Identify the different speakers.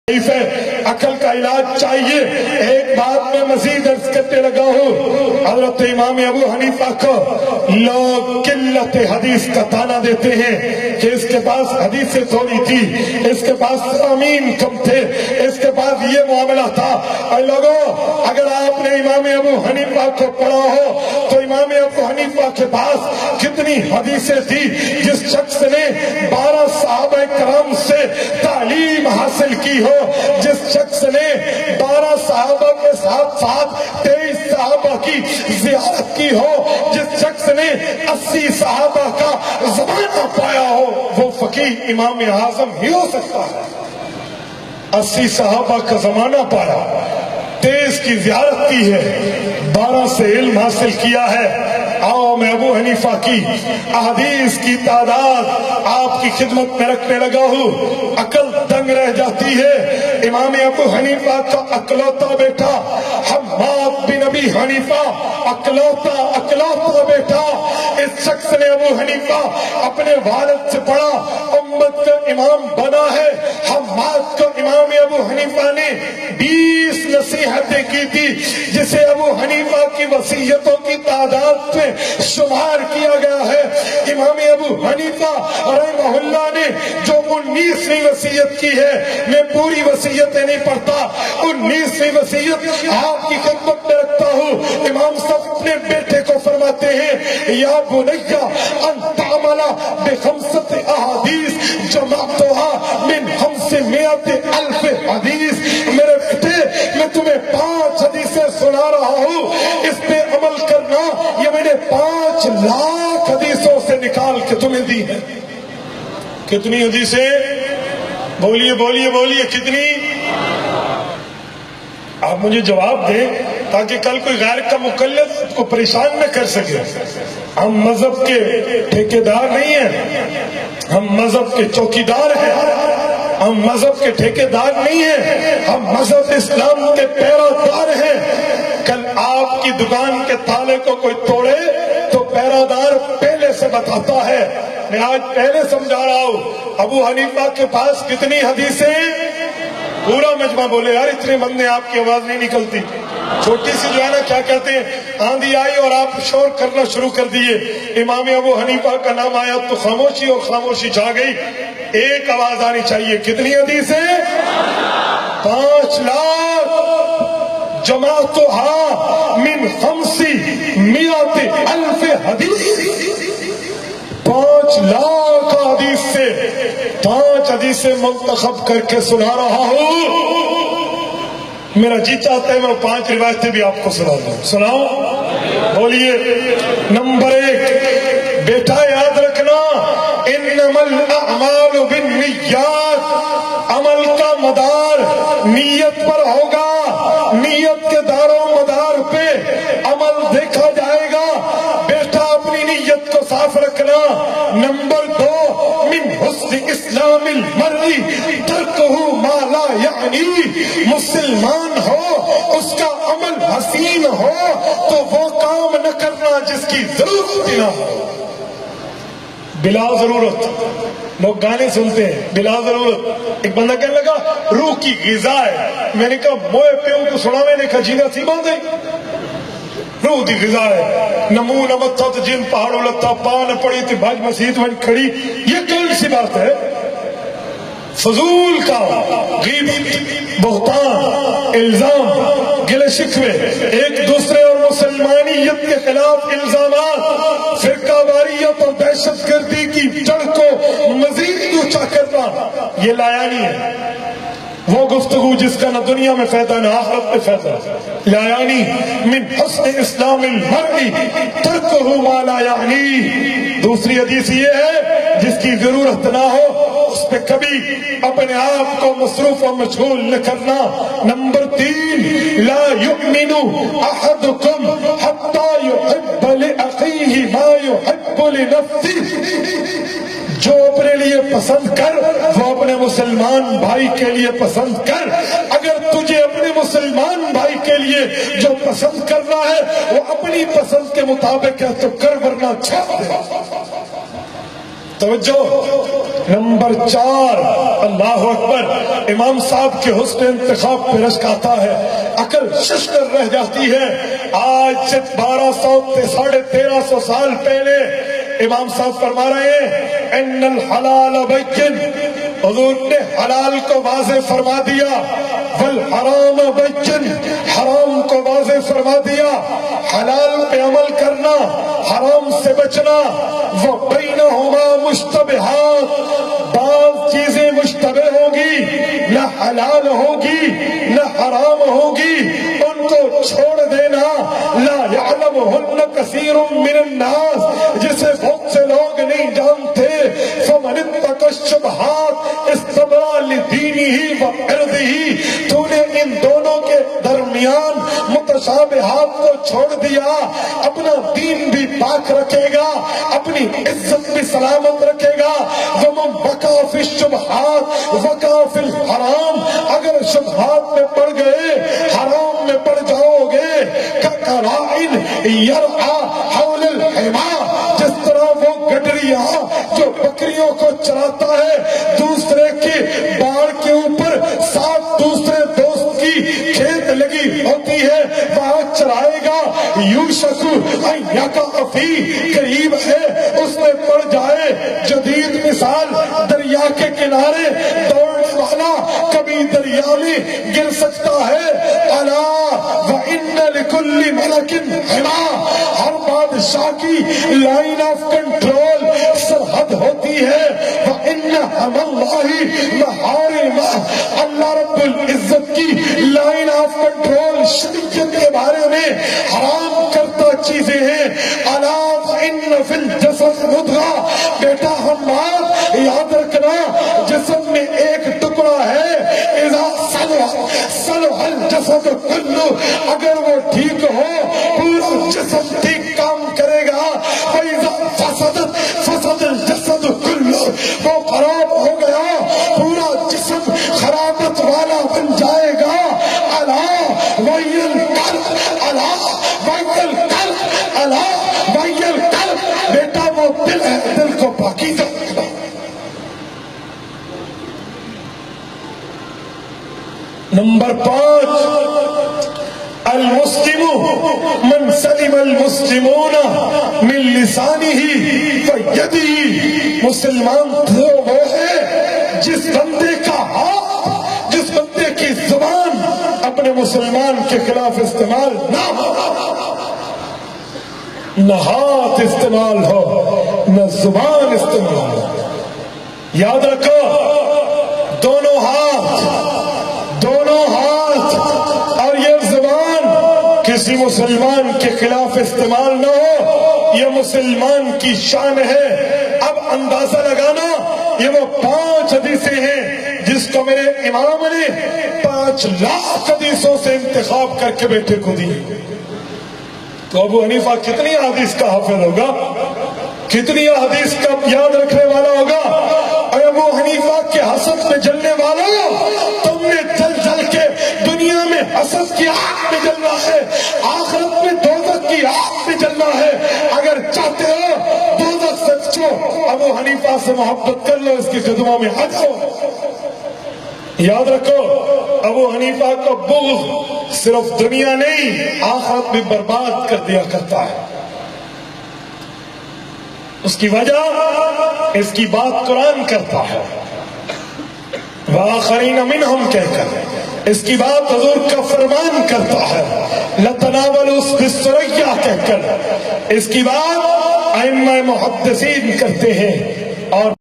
Speaker 1: عقل کا علاج چاہیے. ایک بات میں مزید عرض کرتے لگا ہوں، حضرت امام ابو حنیفہ کو لوگ قلت حدیث کا تانا دیتے ہیں کہ اس کے پاس حدیثیں تھوڑی تھی، اس کے پاس امین کم تھے، اس کے پاس یہ معاملہ تھا. اور لوگوں، اگر آپ نے امام ابو حنیفہ کو پڑھا ہو تو امام ابو حنیفہ کے پاس کتنی حدیثیں تھی. جس شخص نے 12 صحابہ کرام سے تعلیم حاصل کی ہو، جس شخص نے 12 صحابہ کے ساتھ ساتھ 23 صحابہ کی زیارت کی ہو، جس شخص نے 80 صحابہ کا زمانہ پایا ہو، وہ فقیہ امام اعظم ہی ہو سکتا ہے. 80 صحابہ کا زمانہ پایا، 23 کی زیارت کی ہے، 12 سے علم حاصل کیا ہے. آؤ میں ابو حنیفہ کی احادیث کی تعداد آپ کی خدمت میں رکھنے لگا ہوں. عقل دنگ رہ جاتی ہے. امام ابو حنیفہ کا اکلوتا بیٹا حماد بن ابی حنیفہ، اکلوتا بیٹا. اس شخص نے ابو حنیفہ اپنے والد سے پڑھا، امت کا امام بنا ہے. حماد کو امام ابو حنیفہ نے 20 نصیحتیں کی تھی، جسے ابو حنیفہ کی وصیتوں کی تعداد میں شمار کیا گیا ہے. امام ابو حنیفہ رحمہ اللہ نے جو 19ویں وصیت کی ہے، میں پوری وصیتیں نہیں پڑھتا، 19ویں وصیت آپ کی خدمت میں رکھتا ہوں. امام صاحب اپنے بیٹے کو فرماتے ہیں، یا بنیا ان تعمل بخمسۃ احادیث جمعتها من 500,000 حدیث. میرے بیٹے، میں تمہیں 5 حدیثیں سنا رہا ہوں، اس پہ عمل کرنا. یہ میں نے 5 لاکھ حدیثوں سے نکال کے تمہیں دی ہے. کتنی حدیثیں؟ بولیے بولیے بولیے، کتنی؟ آپ مجھے جواب دیں تاکہ کل کوئی غیر کا مقلد کو پریشان نہ کر سکے. ہم مذہب کے ٹھیکیدار نہیں ہیں، ہم مذہب کے چوکیدار ہیں. ہم مذہب کے ٹھیکیدار نہیں ہیں، ہم مذہب اسلام کے پیرودار ہیں. کل آپ کی دکان کے تالے کو کوئی توڑے تو پیرودار پہلے سے بتاتا ہے. میں آج پہلے سمجھا رہا ہوں. ابو حنیفہ کے پاس کتنی حدیثیں؟ پورا مجمع بولے. یار اتنے بندے، آپ کی آواز نہیں نکلتی. چھوٹی سی جو ہے نا، کیا کہتے ہیں، آندھی آئی اور آپ شور کرنا شروع کر دیے. امام ابو حنیفہ کا نام آیا تو خاموشی، اور خاموشی چھا گئی. ایک آواز آنی چاہیے. کتنی حدیثیں؟ 5 لاکھ. جمعتها من 500,000 حدیث. 5 لاکھ حدیث سے 5 حدیثیں منتخب کر کے سنا رہا ہوں. میرا جی چاہتا ہے میں 5 روایتیں بھی آپ کو سنا دوں. سناؤ؟ بولیے. نمبر 1، بیٹا یاد رکھنا، انما الاعمال بالنیات. عمل کا مدار نیت پر ہوگا. نیت کے دار و مدار پہ عمل دیکھا جائے گا. بیٹا اپنی نیت کو صاف رکھنا. نمبر 2، من حسن اسلام المرء ترکہ ما لا یعنی. مسلمان ہو، اس کا عمل حسین ہو تو وہ کام نہ کرنا جس کی ضرورت نہ ہو. بلا ضرورت لوگ گانے سنتے ہیں، بلا ضرورت. ایک بندہ کہنے لگا روح کی غذا ہے. میں نے کہا موئے پیوں کو سنا. میں نے کہا جینا سی بات ہے، روح کی غذا ہے. نمو نمت تھا تو جن پہاڑوں لتا پان پڑی تھی بھاج مسیح بن کھڑی. یہ کون سی بات ہے؟ فضول کا غیبت، بہتان، الزام، گلے شکوے، ایک دوسرے اور مسلمانیت کے خلاف الزامات، فرقہ واریت اور دہشت گردی کی جڑ کو مزید اونچا کرنا، یہ لایانی ہے. وہ گفتگو جس کا نہ دنیا میں فائدہ نہ آخرت میں فائدہ. لایانی. من حسن اسلام المرء ترکہ ما لا یعنی. دوسری حدیث یہ ہے، جس کی ضرورت نہ ہو اس پہ کبھی اپنے آپ کو مصروف و مشغول نہ کرنا. نمبر 3، لا یؤمن احدکم حتی یحب لأخیہ ما یحب لنفسہ. جو اپنے لیے پسند کر وہ اپنے مسلمان بھائی کے لیے پسند کر. اگر تجھے اپنے مسلمان بھائی کے لیے جو پسند کرنا ہے وہ اپنی پسند کے مطابق ہے تو کر، ورنہ چھوڑ دے. توجہ، نمبر 4، اللہ اکبر، امام صاحب کے حسن انتخاب پہ رشک آتا ہے، عقل شش کر رہ جاتی ہے۔ آج سے 1350 سال پہلے امام صاحب فرما رہے ہیں ان الحلال بین، حضور نے حلال کو واضح فرما دیا، والحرام بین، حرام کو واضح فرما دیا، حلال پہ عمل کرنا، حرام سے بچنا، وبینہما مشتبہات، بعض چیزیں مشتبہ ہوگی، نہ حلال ہوگی نہ حرام ہوگی، ان کو چھوڑ دینا، لا یعلمہن کثیر من الناس، جسے بہت سے لوگ نہیں جانتے، فمن اتقى الشبہات استبرأ لدینہ وعرضہ، تو نے ان دونوں کے درمیان متشابہات کو چھوڑ دیا، اپنا دین بھی پاک رکھے گا، اپنی عزت بھی سلامت رکھے گا۔ ومن وقع فی الشبہات وقع فی الحرام، اگر شبہات میں پڑ گئے، حرام میں پڑ جاؤ گے، کراعٍ یرعیٰ حول الحمى، جس طرح وہ گڈریا جو بکریوں کو چراتا ہے، دوسرے کی باڑ کے اوپر ساتھ دوسرے دوست کی کھیت لگی ہوتی ہے، وہاں چرائے گا، یوشک ان یقع فیہ، قریب ہے اس میں پڑ جائے۔ جدید مثال، دریا کے کنارے دوڑنے والا کبھی دریا میں گر سکتا ہے۔ الا وان لکل ملک حمى، ہر بادشاہ کی لائن آف کنٹرول، سرحد ہوتی ہے۔ وان حمى اللہ محارمہ، اللہ رب العزت کی لائن آف کنٹرول شریعت کے بارے میں حرام کرتا چیزیں ہیں۔ الا وان فی الجسد مضغہ، بیٹا حماد یاد رکھنا، جسم میں ایک ٹکڑا ہے، اذا صلح الجسد کلہ، اگر وہ ٹھیک ہو پورا جسم ٹھیک کام کرے گا، فاذا فسد الجسد کلہ، وہ خراب ہو گیا پورا جسم خرابت والا بن جائے گا۔ الا وہی القلب، الا وہی القلب، الا وہی القلب، بیٹا وہ دل ہے، دل کو پاکیزہ رکھنا۔ نمبر 5، المسلم من سلم المسلمون من لسانہ ویدہ، مسلمان تو وہ ہے جس بندے کا ہاتھ، جس بندے کی زبان اپنے مسلمان کے خلاف استعمال نہ ہو، نہ ہاتھ استعمال ہو نہ زبان استعمال ہو۔ یاد رکھو، دونوں ہاتھ اور یہ زبان کسی مسلمان کے خلاف استعمال نہ ہو، یہ مسلمان کی شان ہے۔ اب اندازہ لگانا، یہ وہ 5 حدیثیں ہیں جس کو میرے امام نے 5 لاکھ حدیثوں سے انتخاب کر کے بیٹے کو دی۔ تو ابو حنیفہ کتنی حدیث کا حافظ ہوگا، کتنی حدیث کا یاد رکھنے والا ہوگا؟ اور ابو حنیفہ کے حسد میں جلنے والوں، تم نے جل جل کے دنیا میں حسد کی آگ میں جلنا ہے، آخرت میں دوزخ کی آگ میں جلنا ہے۔ اگر چاہتے ہو دوزخ سے بچو، ابو حنیفہ سے محبت کر لو، اس کے قدموں میں آ جاؤ۔ یاد رکھو، ابو حنیفہ کا بغض صرف دنیا نہیں، آخرت بھی برباد کر دیا کرتا ہے۔ اس کی وجہ، اس کی بات قرآن کرتا ہے، وآخرین منہم کہہ کر، اس کی بات حضور کا فرمان کرتا ہے، لتناولوا بالثریا کہہ کر، اس کی بات ائمہ محدثین کرتے ہیں۔ اور